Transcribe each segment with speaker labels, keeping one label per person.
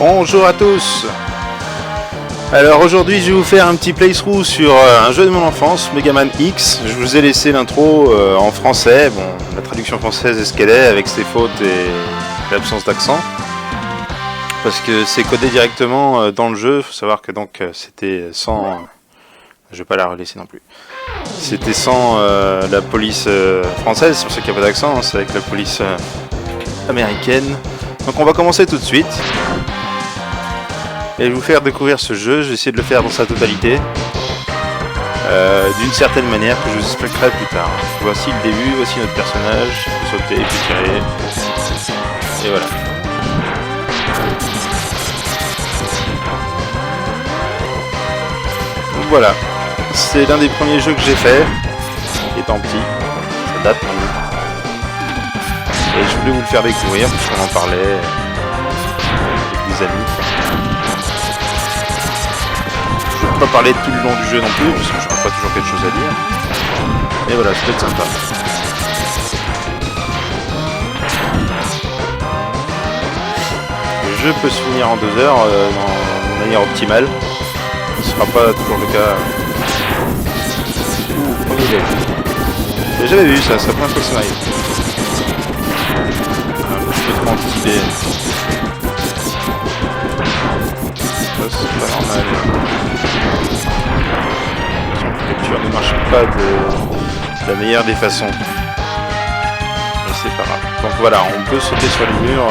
Speaker 1: Bonjour à tous. Alors aujourd'hui je vais vous faire un petit playthrough sur un jeu de mon enfance, Mega Man X. Je vous ai laissé l'intro en français, bon la traduction française est ce qu'elle est avec ses fautes et l'absence d'accent. Parce que c'est codé directement dans le jeu, faut savoir que donc c'était sans... Je vais pas la relaisser non plus. C'était sans la police française, c'est pour ça qu'il n'y a pas d'accent, hein, c'est avec la police américaine. Donc on va commencer tout de suite. Et je vais vous faire découvrir ce jeu, je vais essayer de le faire dans sa totalité. D'une certaine manière que je vous expliquerai plus tard. Voici le début, voici notre personnage. Il faut sauter, puis tirer. Et voilà. Donc voilà. C'est l'un des premiers jeux que j'ai fait. Étant petit. Ça date maintenant. Et je voulais vous le faire découvrir puisqu'on en parlait avec des amis. Je ne vais pas parler tout le long du jeu non plus, parce que je n'aurai pas toujours quelque chose à dire. Mais voilà, ça peut être sympa. Le jeu peut se finir en 2 heures de manière optimale. Ce ne sera pas toujours le cas. Ouh, premier jet. J'ai jamais vu ça, c'est la première fois que ça m'arrive. Un petit peu trop anticipé. Ça, c'est pas normal. Son capture ne marche pas de la meilleure des façons. Mais c'est pas grave. Donc voilà, on peut sauter sur les murs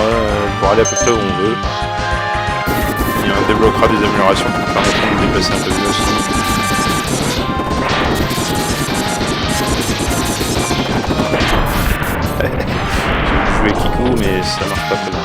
Speaker 1: pour aller à peu près où on veut. Et on débloquera des améliorations qui nous permettront de déplacer un peu mieux aussi. J'ai joué Kiku mais ça marche pas très bien.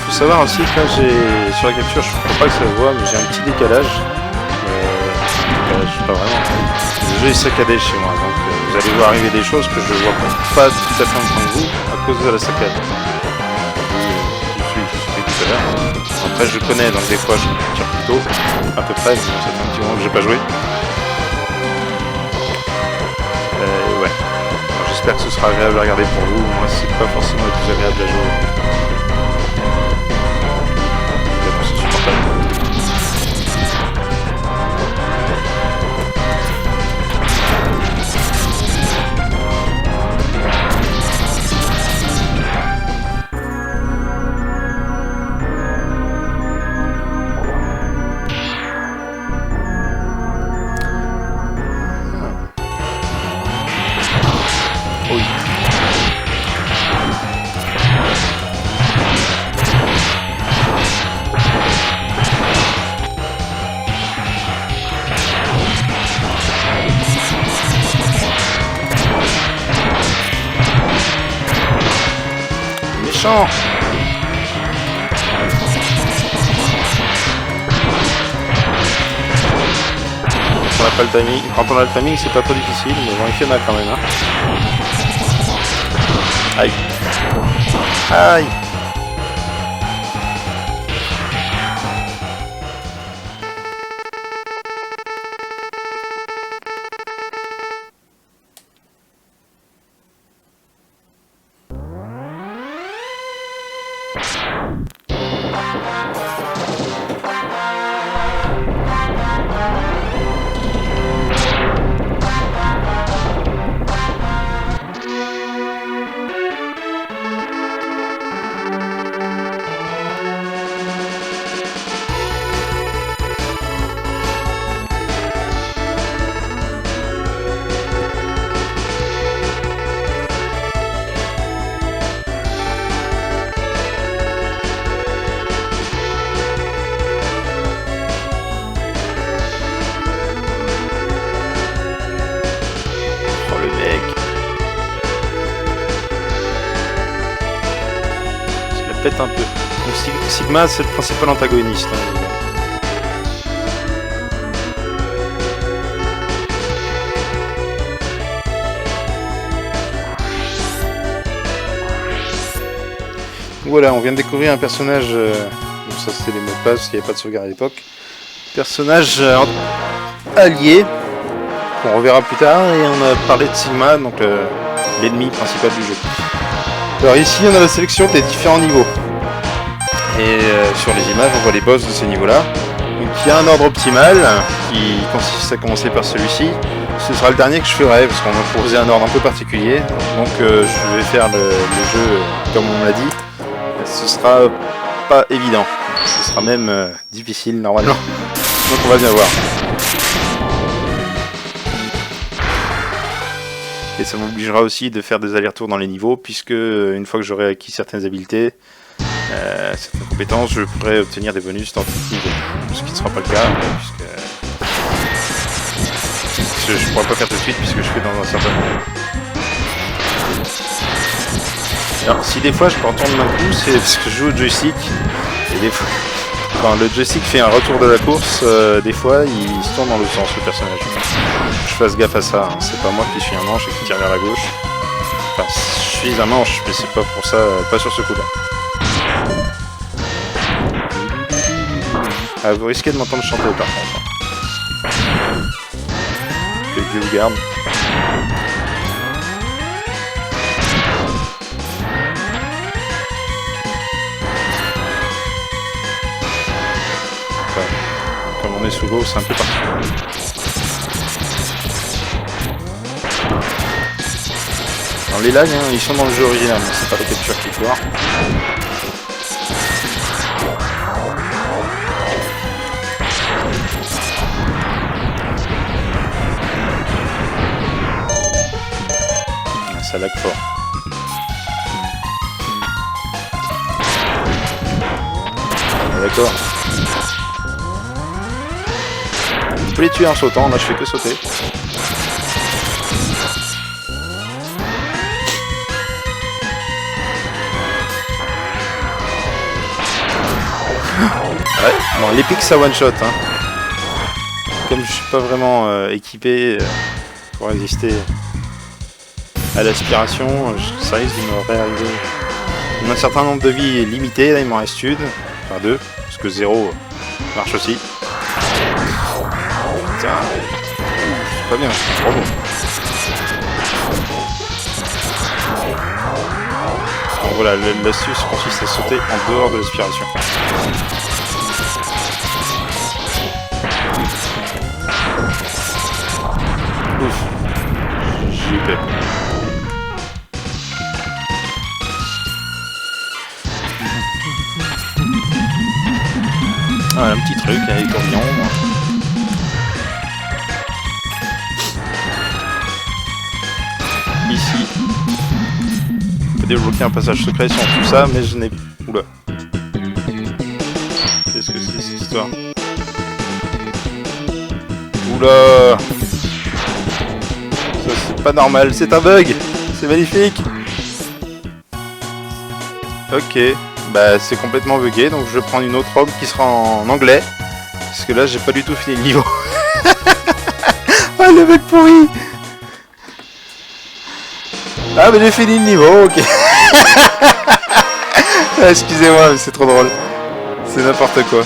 Speaker 1: Faut savoir aussi que là j'ai sur la capture, je crois pas que ça se voit, mais j'ai un petit décalage. Je sais pas vraiment. Le jeu est saccadé chez moi, donc vous allez voir arriver des choses que je vois pas tout à fait en tant que vous à cause de la saccade. Je suis tout à l'heure. Après je connais, donc des fois je tire plus tôt, à peu près, ça fait un petit moment que j'ai pas joué. Ouais. J'espère que ce sera agréable à regarder pour vous. Moi c'est pas forcément le plus agréable à jouer. méchant. Quand on n'a pas le timing, quand on a le timing, c'est pas trop difficile, mais bon, il fait mal quand même. Hein. Aïe. Aïe. Pète un peu. Donc Sigma, c'est le principal antagoniste. Hein. Voilà, on vient de découvrir un personnage. Donc ça c'était les mots de passe parce qu'il n'y avait pas de sauvegarde à l'époque. Personnage allié qu'on reverra plus tard, et on a parlé de Sigma, donc l'ennemi principal du jeu. Alors ici on a la sélection des différents niveaux. Et sur les images on voit les boss de ces niveaux-là. Donc il y a un ordre optimal qui consiste à commencer par celui-ci. Ce sera le dernier que je ferai parce qu'on m'a proposé un ordre un peu particulier. Donc je vais faire le jeu comme on l'a dit. Ce sera pas évident. Ce sera même difficile normalement. Donc on va bien voir. Et ça m'obligera aussi de faire des allers-retours dans les niveaux, puisque une fois que j'aurai acquis certaines habiletés, certaines compétences, je pourrai obtenir des bonus dans tout niveau. Ce qui ne sera pas le cas, puisque je ne pourrai pas faire tout de suite, puisque je fais dans un certain moment. Alors si des fois je peux retourner d'un coup, c'est parce que je joue au joystick, et des fois, quand le joystick fait un retour de la course, des fois il se tourne dans le sens, le personnage. Je fasse gaffe à ça, hein. C'est pas moi qui suis un manche et qui tire vers la gauche. Enfin, je suis un manche, mais c'est pas pour ça, pas sur ce coup-là. Ah, vous risquez de m'entendre chanter par contre. Que Dieu vous garde. Enfin, comme on est sous l'eau, c'est un peu particulier. Alors les lags, hein, ils sont dans le jeu original, mais c'est pas la capture qu'il faut voir. Ça lag fort. Ah, d'accord. Je peux les tuer en sautant, là je fais que sauter. Ouais, bon, l'épique ça one shot. Hein. Comme je suis pas vraiment équipé pour résister à l'aspiration, ça risque de me réarriver. On a un certain nombre de vies limitées, là il m'en reste une, enfin deux, parce que 0 marche aussi. Putain, c'est pas bien, c'est trop bon. Donc voilà, l'astuce consiste à sauter en dehors de l'aspiration. Ouf, j'ai eu peur. Ah, un petit truc avec tourbillon. Ici, on peut débloquer un passage secret sans tout ça, mais je n'ai... Oula. Qu'est-ce que c'est cette histoire? Oula. Ça c'est pas normal, c'est un bug. C'est magnifique. Ok, bah c'est complètement bugué, donc je vais prendre une autre robe qui sera en anglais. Parce que là j'ai pas du tout fini le niveau. Ah le mec pourri. Ah mais j'ai fini le niveau, ok. Ah, excusez-moi, mais c'est trop drôle. C'est n'importe quoi.